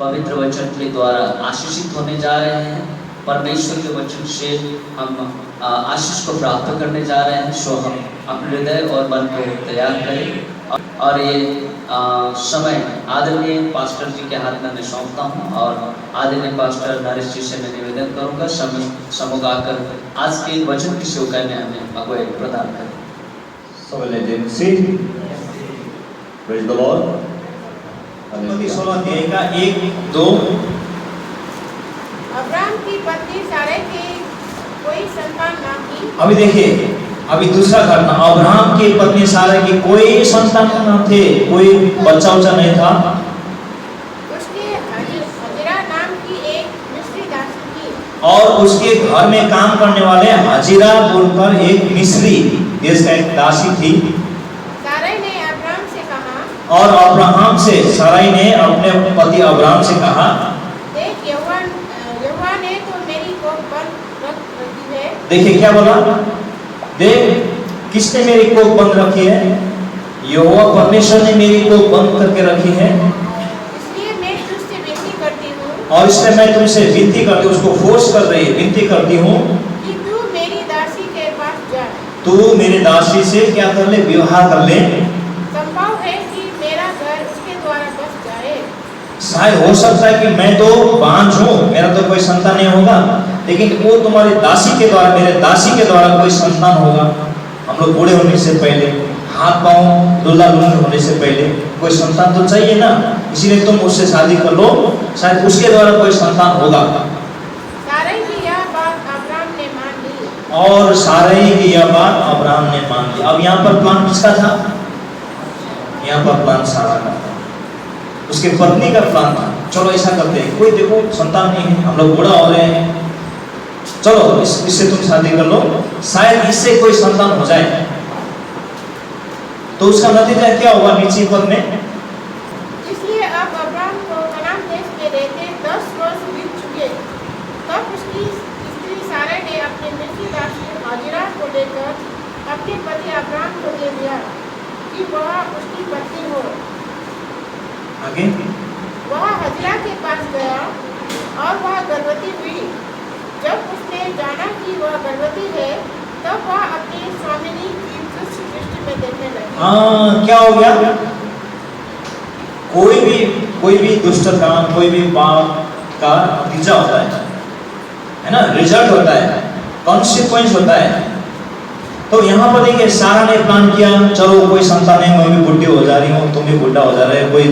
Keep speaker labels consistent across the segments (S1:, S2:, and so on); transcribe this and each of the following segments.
S1: पवित्र वचन के द्वारा आशीषित होने जा रहे हैं। परमेश्वर के वचन से हम आशीष को प्राप्त करने जा रहे हैं। सो हम अपने हृदय और मन को तैयार करें और ये समय आदरणीय पास्टर जी के हाथ में मैं सौंपता हूँ और आदरणीय पास्टर नरेश जी से मैं निवेदन करूँगा समूह आकर आज के वचन की सेवकाई में हमें अगुवाई प्रदान करें।
S2: So let them sit. Praise the Lord. 16 अध्याय का 1-2।
S3: अब्राहम की पत्नी सारै की कोई संतान न थी।
S2: अभी देखिए, अभी दूसरा घटना, अब्राहम की पत्नी सारै की कोई संतान न थे, कोई बच्चा नहीं था।
S3: उसके हजिरा नाम की एक मिस्री दासी थी
S2: और उसके घर में काम करने वाले हजिरा बोलकर एक मिस्री देश का एक दासी थी।
S3: सारै ने अब्राहम से कहा,
S2: और अब्राहम से सारै ने अपने पति अब्राहम से कहा,
S3: देख यहोवा ने तो मेरी कोख बंद रख दी है।
S2: देखिए क्या बोला, देख किसने मेरी कोख बंद रखी है? यहोवा परमेश्वर ने मेरी कोख बंद करके रखी है।
S3: इसलिए मैं तुझसे विनती करती हूँ,
S2: और इसलिए मैं तुमसे विनती करती हूँ, उसको फोर्स कर रही है, विनती करती हूँ
S3: कि तू मेरी दासी के पास जा।
S2: तू मेरी दासी से क्या कर ले, विवाह कर ले।
S3: संभव है कि मेरा घर उसके द्वारा बस जाए।
S2: शायद हो सकता है कि मैं तो बांझ हूँ, मेरा तो कोई संतान नहीं होगा, लेकिन वो तुम्हारी दासी के द्वारा, मेरे दासी के द्वारा कोई संतान होगा। हम लोग बूढ़े होने से पहले, हाथ पांव लुल्ला लुल्ला होने से पहले कोई संतान तो चाहिए ना, इसीलिए तुम उससे शादी कर लो, शायद उसके द्वारा कोई संतान होगा।
S3: सारै की यह बात अब्राहम ने मान ली।
S2: और सारै की यह बात अब्राहम ने मान ली। अब यहाँ पर प्लान किसका था? यहाँ पर प्लान सारा का था, उसके पत्नी का प्लान था। चलो ऐसा करते हैं, कोई देखो संतान नहीं है, हम लोग बूढ़ा हो रहे हैं, चलो इससे तुम शादी कर लो, शायद इससे कोई संतान हो जाए। तो उसका नतीजा क्या होगा नीचे पद में?
S3: इसलिए अब अब्राहम को कनान देश में रहते 10 वर्ष बीत चुके। तब उसकी स्त्री सारै ने अपने मिस्री दासी हाजिरा को लेकर अपने पति अब्राहम को दे दिया कि वह उसकी पत्नी हो।
S2: आगे
S3: वह हाजिरा के पास गया और वह गर्भवती हुई। जब उसने जाना कि वह गर्भवती है, तब वह अपनी स्वामिनी की दुष्ट दृष्टि में देखने लगी।
S2: क्या हो गया? कोई भी दुष्ट काम, कोई भी पाप का नतीजा होता है ना, रिजल्ट होता है, कॉन्सिक्वेंस होता है। तो यहाँ पर देखिए, सारा ने प्लान किया, चलो कोई संतान है, मैं भी बुढ़ी हो जा रही हूँ, तुम भी बुढ़ा हो जा रहे हो, कोई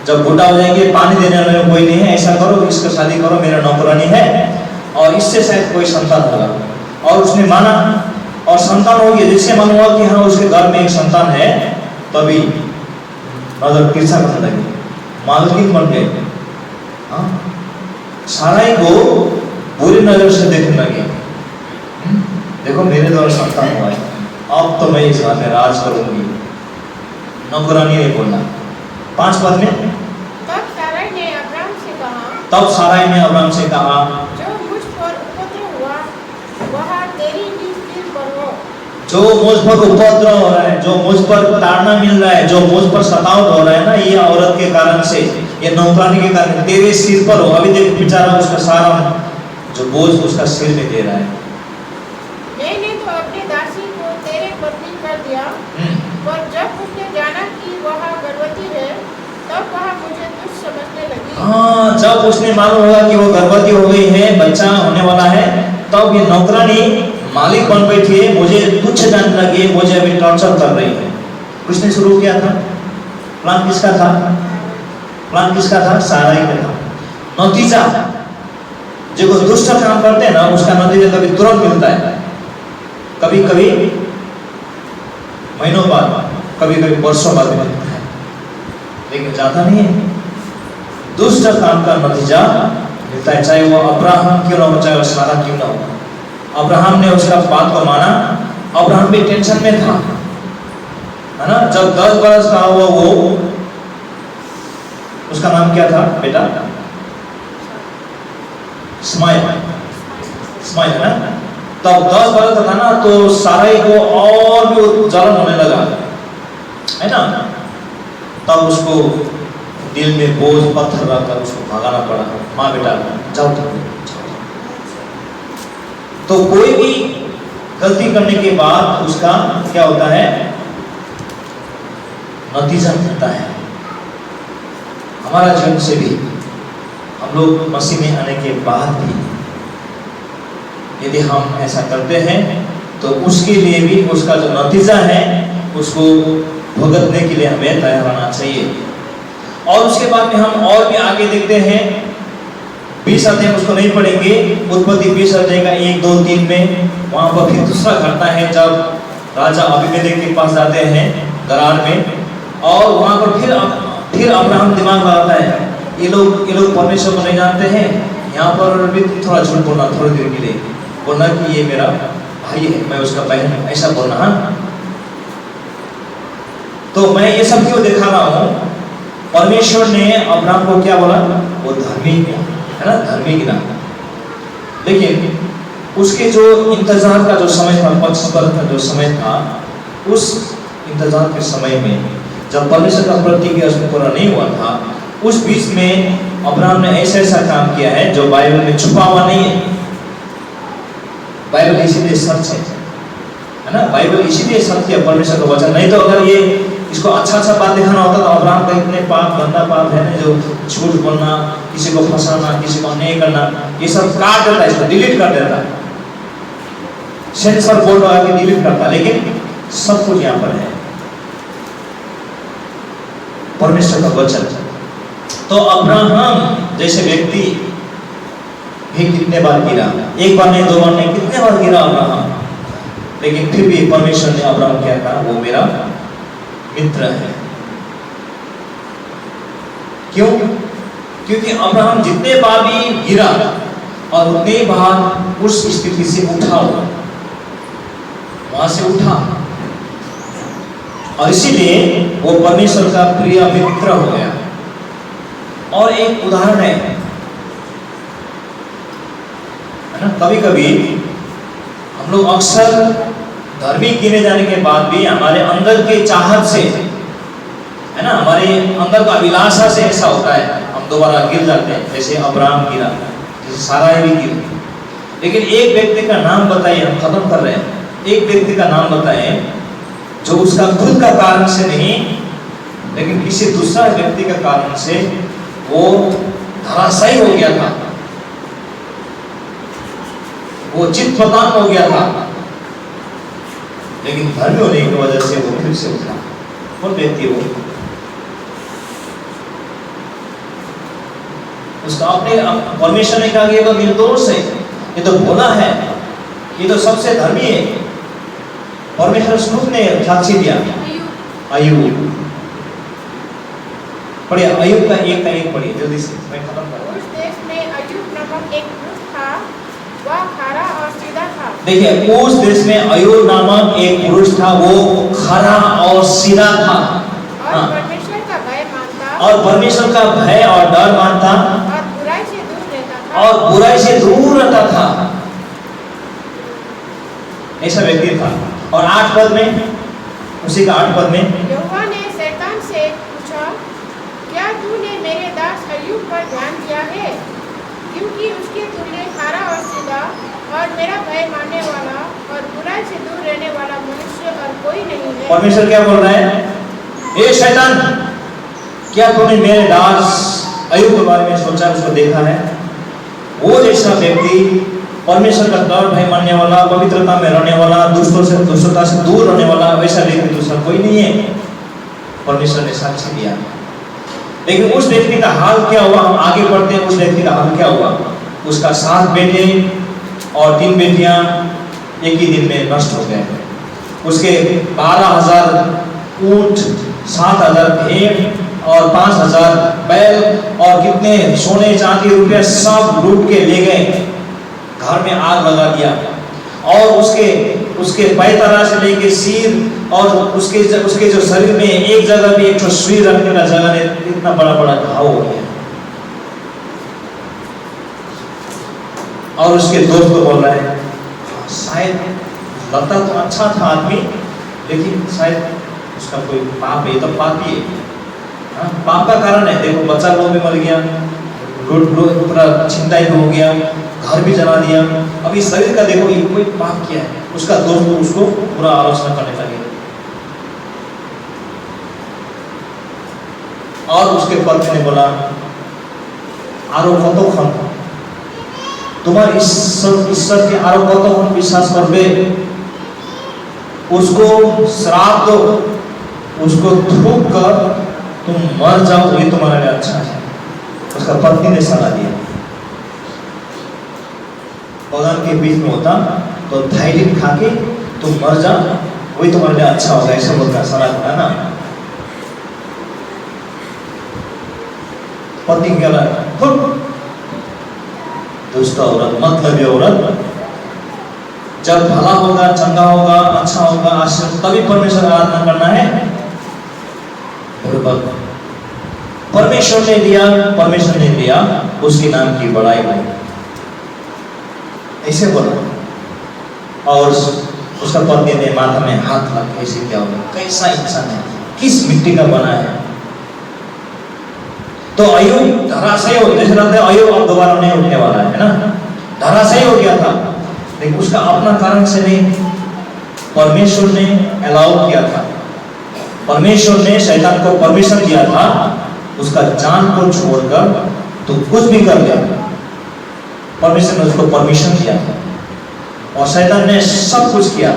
S2: जब बुढ़ा हो जाएंगे पानी देने वाले कोई नहीं है, ऐसा करो इसका शादी करो, मेरा नौकरानी है और इससे शायद कोई संतान होगा। और उसने माना और संतान हो गया। जिससे मालूम हुआ कि हाँ उसके घर में एक संतान है, तभी नजर तिरछा करने लगे, मालकिन बन गए। साराई को बुरी नजर से देखने लगे, देखो मेरे द्वारा संतान हुआ है, अब तो मैं इस घर में राज करूंगी। नौकरानी नहीं बोलना। 5 पद में
S3: तब सारै ने अब्राहम से कहा,
S2: तब साराई ने अब्राहम से कहा,
S3: जो मुझ पर उपद्रव हुआ वह तेरी भी सिर पर हो।
S2: जो मुझ पर उपद्रव हो रहा है, जो मुझ पर ताड़ना मिल रहा है, जो मुझ पर सताव हो रहा है ना, ये औरत के कारण से, ये नौकरानी के कारण, तेरे सिर पर हो। अभी देख बेचारा उसका सारा जो बोझ उसका सिर में दे रहा है।
S3: मैंने तो अपनी दासी को तेरे पत्नी कर दिया, पर जब उसने जाना कि वह गर्भवती है, तब वह मुझे दुष्ट समझने लगी।
S2: जब उसने मालूम होगा कि वो गर्भवती हो गई है, बच्चा होने वाला है, तब ये नौकरानी मालिक बन बैठी है, मुझे तुच्छ जानने लगी, मुझे अभी टॉर्चर कर रही है। उसने शुरू किया था। प्लान किसका था? प्लान किसका था? साराई का था। नतीजा, जो दुष्ट काम करते हैं ना, उसका नतीजा कभी तुरंत मिलता है, कभी कभी महीनों बाद, कभी कभी वर्षों बाद मिलता है, लेकिन ज्यादा नहीं है। दुष्ट काम का नतीजा मिलता है, चाहे वो अब्राहम क्यों ना हो, चाहे वो सारा क्यों ना हो। अब्राहम ने उसका बात को माना। अब्राहम भी टेंशन में था, है ना। जब 10 बरस का हुआ, वो उसका नाम क्या था बेटा? स्माइल है ना। तब 10 बरस का था ना, तो साराई को और भी जलन होने लगा, है ना। तब उसको दिल में बोझ पत्थर रखकर उसको भगाना पड़ा, माँ बेटा जाओ तो। तो कोई भी गलती करने के बाद उसका क्या होता है, नतीजा मिलता है। हमारा जीवन से भी हम लोग मसीह में आने के बाद भी यदि हम ऐसा करते हैं तो उसके लिए भी उसका जो नतीजा है उसको भुगतने के लिए हमें तैयार रहना चाहिए। और उसके बाद में हम और भी आगे देखते हैं, 20 अध्याय उसको नहीं पढ़ेंगे, उत्पत्ति 20 अध्याय का 1, 2, 3 में वहां पर फिर दूसरा घटना है जब राजा अबीमेलेक के पास जाते हैं दरार में, और वहां पर फिर अब्राहम दिमाग लगाता है, ये लोग परमेश्वर को नहीं जानते हैं, यहाँ पर भी थोड़ा झूठ बोलना, थोड़ी देर के लिए बोलना कि ये मेरा भाई है, मैं उसका बहन हूं, ऐसा बोलना। हाँ, तो मैं ये सब क्यों दिखा रहा हूं, परमेश्वर ने अब्राहम को क्या बोला, वो धर्मी है ना, धर्मी गिना। लेकिन उसके जो इंतजार का जो समय था, पक्षपर का जो समय था, उस इंतजार के समय में जब परमेश्वर का प्रतिज्ञा उसमें पूरा नहीं हुआ था, उस बीच में अब्राहम ने ऐसा काम किया है जो बाइबल में छुपा हुआ नहीं है। बाइबल इसीलिए सच है ना, बाइबल इसीलिए सत्य है, परमेश्वर का वचन। नहीं तो अगर ये इसको अच्छा बात दिखाना होता तो अब्राहम का इतने पाप, गंदा पाप है ना, जो झूठ बोलना, किसी को फंसाना, किसी को अन्याय करना, ये सब काट देता, इसको डिलीट कर देता, सेंसर बोर्ड लगा के डिलीट करता। लेकिन सब कुछ यहाँ पर है, परमेश्वर का वचन। तो अब्राहम जैसे व्यक्ति भी कितने बार गिरा, एक बार नहीं, 2 बार नहीं, कितने बार गिरा अब्राहम, लेकिन फिर भी परमेश्वर ने अब्राहम क्या कहा, वो मेरा मित्र है। क्यों? क्योंकि अब्राहम जितने बार भी गिरा और उतने बार उस स्थिति से उठा, वहां से उठा, और इसीलिए वो परमेश्वर का प्रिय मित्र हो गया। और एक उदाहरण है ना, कभी कभी हम लोग अक्सर धर्मी गिने जाने के बाद भी हमारे अंदर के चाहत से, है ना, हमारे अंदर का अभिलाषा से ऐसा होता है, हम दोबारा गिर जाते हैं, जैसे अब्राहम गिरा, जैसे सारा भी गिर। लेकिन एक व्यक्ति का नाम बताइए, हम खत्म कर रहे हैं, एक व्यक्ति का नाम बताएं जो उसका खुद का कारण से नहीं, लेकिन किसी दूसरा व्यक्ति का कारण से वो धराशायी हो गया था, वो चित प्रदान हो गया था, लेकिन धर्मी होने की वजह से वो फिर से उठा। कौन व्यक्ति वो? उसका अपने परमेश्वर ने कहा कि ये तो निर्दोष है, ये तो भोला है, ये तो सबसे धर्मी है। परमेश्वर स्वरूप ने साक्षी दिया, अय्यूब। पढ़िए अय्यूब का एक पढ़िए जल्दी से, मैं खत्म कर रहा हूं।
S3: उस देश में अय्यूब नामक एक पुरुष था, वह खरा और सीधा था।
S2: देखिए, उस देश में अय्यूब नामक एक पुरुष था, वो खरा और सीधा था,
S3: और परमेश्वर का भय मानता,
S2: और परमेश्वर का भय और डर मानता,
S3: और बुराई से दूर रहता था,
S2: और बुराई से दूर रहता था। ऐसा व्यक्ति था। और 8 पद में, उसी का 8 पद में,
S3: यहोवा ने शैतान से पूछा, क्या तूने मेरे दास अय्यूब पर ध्यान दिया है, क्योंकि उसके तुल्य खरा और सीधा और मेरा भय मानने वाला और बुराई से दूर रहने वाला मनुष्य और कोई नहीं है।
S2: परमेश्वर क्या बोल रहा है, ए शैतान, क्या तूने मेरे दास अय्यूब के बारे में सोचा, उसको देखा है? वो जैसा व्यक्ति, परमेश्वर का डर भय मानने वाला, पवित्रता में रहने वाला, दुष्टता से दूर रहने वाला, वैसा व्यक्ति दूसरा कोई नहीं है, परमेश्वर ने साक्षी दिया। लेकिन उस व्यक्ति का हाल क्या हुआ, हम आगे बढ़ते हैं। उस व्यक्ति का हाल क्या हुआ, उसका 7 बेटे और 3 बेटियां एक ही दिन में नष्ट हो गए। उसके 12,000 ऊंट, 7,000 भेड़ और 5,000 बैल और कितने सोने चांदी रुपया सब लूट के ले गए, घर में आग लगा दिया। और उसके पैतारा से लेके सिर और उसके जो शरीर में एक जगह भी एक सुई रखने का जगह नहीं, इतना बड़ा बड़ा घाव हो गया। और उसके दोस्त को बोल रहा है, शायद लगता तो अच्छा था आदमी, लेकिन शायद उसका कोई पाप है, ये तो पापी है, हाँ, पाप का कारण है। देखो बच्चा लोग भी मर गया, रोड पूरा छिंटाई हो गया, घर भी जला दिया। अब इस शरीर का देखो ये कोई पाप किया है, उसका दोस्त उसको पूरा आलोचना करने लगे। और उसके पत्नी ने बोला आरो कतो खन तुम्हार ईश्वर के आरो कतो खन विश्वास करबे, उसको श्राप दो, उसको थूक कर तुम मर जाओ, ये तुम्हारे लिए अच्छा है। उसका पत्नी ने सलाह दिया। बगान के बीच में होता तो थाइलिन खा के तुम मर जा, वही तुम्हारे लिए अच्छा होगा, ऐसा बोलता सलाह दिया ना। पति क्या दुष्ट औरत, मतलबी औरत। जब भला होगा, चंगा होगा, अच्छा होगा, आशीर्वाद, तभी परमेश्वर आराधना करना है। परमेश्वर ने दिया, परमेश्वर ने दिया, उसके नाम की बड़ाई हो, ऐसे बोला। और उसका पत्नी ने माथा में हाथ रख के ऐसे क्या होगा, कैसा इंसान है, किस मिट्टी का बना है। तो अय्यूब धराशायी हो, जैसे लगता है अय्यूब अब दोबारा नहीं उठने वाला है ना, धराशायी हो गया था। लेकिन उसका अपना कारण से नहीं, परमेश्वर ने अलाउ किया था। परमेश्वर ने शैतान को परमिशन दिया था, उसका जान को छोड़कर तो कुछ भी कर लिया। परमेश्वर ने उसको परमिशन दिया था और शैतान ने सब कुछ किया,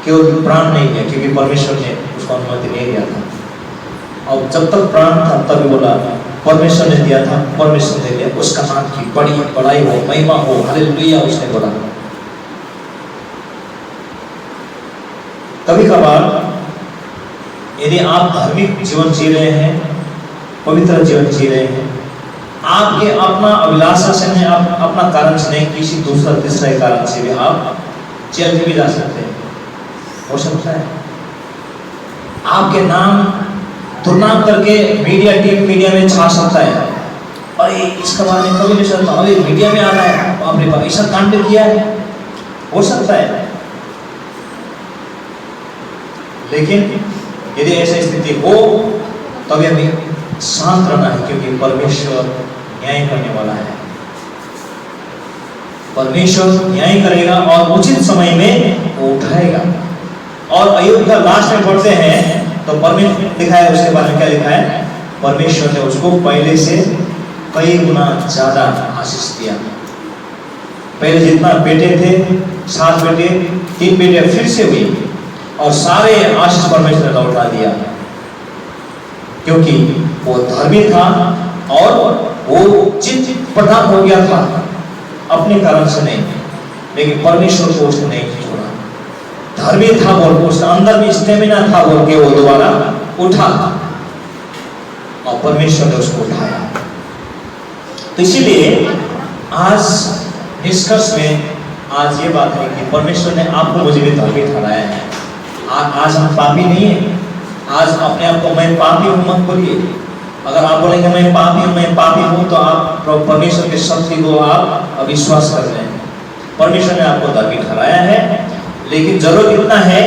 S2: केवल प्राण नहीं दिया, क्योंकि परमेश्वर ने उसको अनुमति नहीं दिया था। और जब तक प्राण था तभी बोला परमेश्वर ने दिया था, परमेश्वर ने दिया, उसका नाम की बड़ी बड़ाई हो, महिमा हो, हालेलुया, उसने बोला। कभी कभार यदि आप धार्मिक जीवन जी रहे हैं, पवित्र जीवन जी रहे हैं, आपके अपना अभिलाषा से नहीं, आप अपना कारण से नहीं, किसी दूसरा तीसरे कारण से भी आप जेल में भी जा सकते हैं। हो सकता है आपके नाम दुर्नाम करके मीडिया में छा सकता है, अरे इसके बारे में कभी नहीं सुनता, अरे मीडिया में आ रहा है, आपने ऐसा कांड किया है, हो सकता है। लेकिन यदि ऐसी स्थिति हो तभी हमें शांत रहना है, क्योंकि परमेश्वर न्याय करने वाला है। परमेश्वर न्याय करेगा और उचित समय में वो उठाएगा। और अय्यूब का लास्ट में पढ़ते हैं तो परमेश्वर लिखा है, उसके बारे में क्या लिखा है, परमेश्वर ने उसको पहले से कई गुना ज्यादा आशीष दिया। पहले जितना बेटे थे, 7 बेटे, 3 बेटे फिर से हुई, और सारे आशीष परमेश्वर ने लौटा दिया, क्योंकि वो धर्मी था और वो चित्त प्रधान हो गया था, अपने कारण से नहीं, लेकिन परमेश्वर को उसने नहीं छोड़ा। धर्मी था बोल के, उसके अंदर में स्टेमिना था बोल के वो दोबारा उठा, और परमेश्वर ने उसको उठाया। तो इसीलिए आज निष्कर्ष में आज ये बात है कि परमेश्वर ने आपको मुझे भी धर्मी ठहराया है। आज हम पापी नहीं है। आज अपने आप को मैं पापी हूं मत बोलिए। अगर आप बोलेंगे मैं पापी हूं तो आप परमेश्वर के शक्ति को आप अविश्वास कर रहे हैं। परमेश्वर ने आपको धर्मी ठहराया है, लेकिन जरूरत इतना है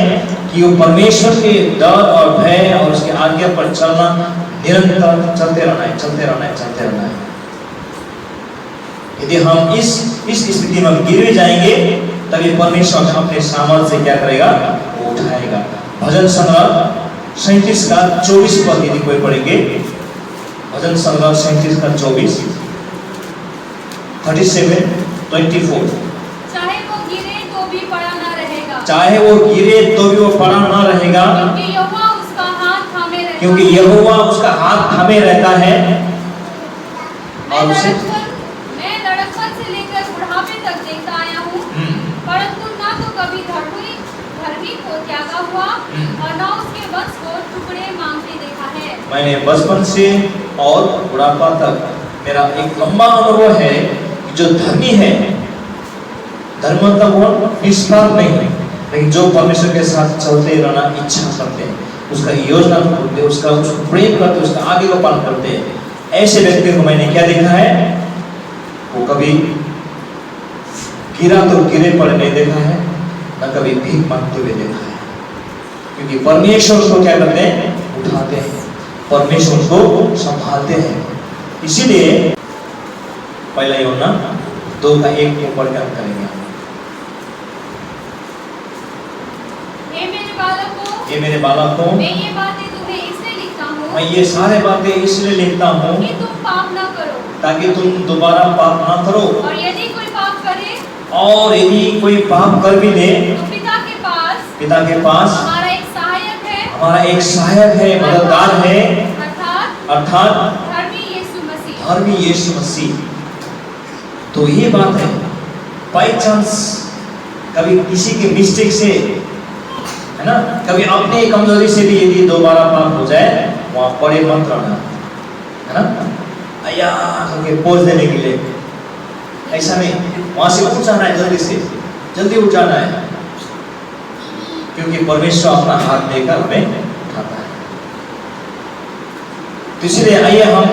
S2: कि वो परमेश्वर के डर और भय और उसके आज्ञा पर चलना, निरंतर चलते रहना है। यदि हम इस स्थिति में गिर भी जाएंगे तभी परमेश्वर अपने सामर्थ्य से क्या करेगा, वो उठाएगा। भजन संग्रह 37 का 24 पद यदि कोई पढ़ेंगे, भजन संग्रह 37 का 24, 37:24।
S4: चाहे वो गिरे तो भी पड़ा न रहेगा,
S2: चाहे वो गिरे तो भी वो पड़ा न रहेगा,
S4: क्योंकि यहोवा उसका हाथ थामे रहता है।
S2: क्योंकि यहोवा उसका हाथ थामे रहता है। और उसे
S4: मैं लड़कपन से लेकर बुढ़ापे तक देखता आया हूँ, परंतु ना तो कभी धर्मी को त्यागा हुआ और ना उसके वंश को टुकड़े मांगते देखा है। मैंने
S2: बचपन से और बुढ़ापा तक मेरा एक लंबा अनुभव है कि जो धर्मी है, धर्म का गुण निष्पाप नहीं है, लेकिन जो परमेश्वर के साथ चलते रहना इच्छा करते हैं, उसका योजना करते, उसको प्रेम करते, उसका आगे को पालन करते हैं, ऐसे व्यक्ति को मैंने क्या देखा है, वो कभी गिरा तो गिरे पड़े नहीं देखा है, न कभी भीख मांगते हुए देखा है। क्योंकि परमेश्वर को क्या करते हैं, उठाते हैं। परमेश्वर को संभालते हैं। इसीलिए पहला यूहन्ना 2:1 को पढ़कर हम करेंगे।
S4: हे मेरे बालकों,
S2: मैं
S4: ये बातें तुम्हें इसलिए लिखता हूँ
S2: ये सारे बातें इसलिए लिखता हूँ
S4: कि तुम पाप न करो।
S2: ताकि तुम दोबारा पाप ना करो।
S4: और यदि कोई पाप करे
S2: और यदि कोई पाप कर भी ले
S4: तो पिता के पास
S2: हमारा एक सहायक है, मददगार है, अर्थात धर्मी यीशु मसीह। तो ये बात है, बाई चांस कभी किसी के मिस्टेक से, है ना, कभी अपने कमजोरी से भी यदि दोबारा पाप हो जाए, वहां पड़े मत रहना, है ना, अया करके पोज देने के लिए, ऐसा नहीं। वहां से उठ जाना है, जल्दी उठ जाना है, क्योंकि परमेश्वर अपना हाथ देकर हमें उठाता है। तो इसलिए आइए हम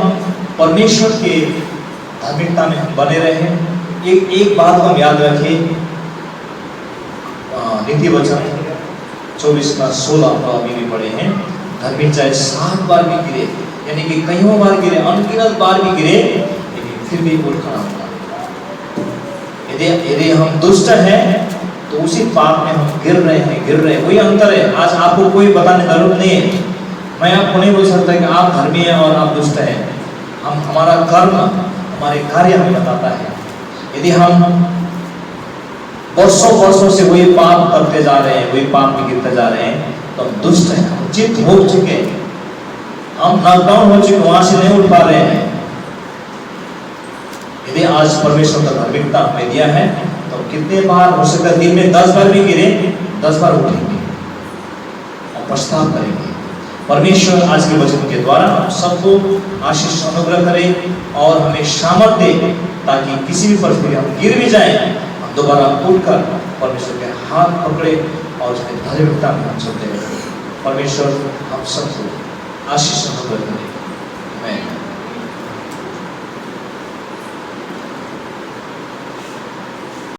S2: परमेश्वर के धार्मिकता में हम बने रहे। एक बात को हम याद रखें, नीति वचन 24:16 को अभी भी पढ़े हैं, धर्मी चाहे 7 बार भी गिरे, यानी कि कईयों बार गिरे, अनगिनत बार भी गिरे, लेकिन फिर भी उठ खड़ा होगा। यदि हम दुष्ट हैं तो उसी पाप में हम गिर रहे हैं, वही अंतर है। आज आपको कोई बताने की जरूरत नहीं है, मैं आपको नहीं बोल सकता कि आप धर्मी हैं और आप दुष्ट हैं। हमारा कर्म, हमारे कार्य हमें बताता है। यदि हम वर्षों से वही पाप करते जा रहे हैं, वही पाप में गिरते जा रहे हैं, तो हम दुष्ट हैं, हम चित हो चुके, हम नॉकडाउन हो चुके, वहां से नहीं उठ पा रहे हैं। यदि आज परमेश्वर का धार्मिकता हमें दिया है, तो कितने बार हो सकता है दिन में 10 बार भी गिरे, 10 बार उठेंगे और पछतावा करेंगे। परमेश्वर आज के वचन के द्वारा हम सबको आशीष अनुग्रह करे और हमें सामर्थ्य दे, ताकि किसी भी परिस्थिति हम गिर भी जाए, हम दोबारा उठकर परमेश्वर के हाथ पकड़े और उसके धार्मिकता में हम चलते रहे। परमेश्वर हम सबको आशीष अनुग्रह करे। आमीन।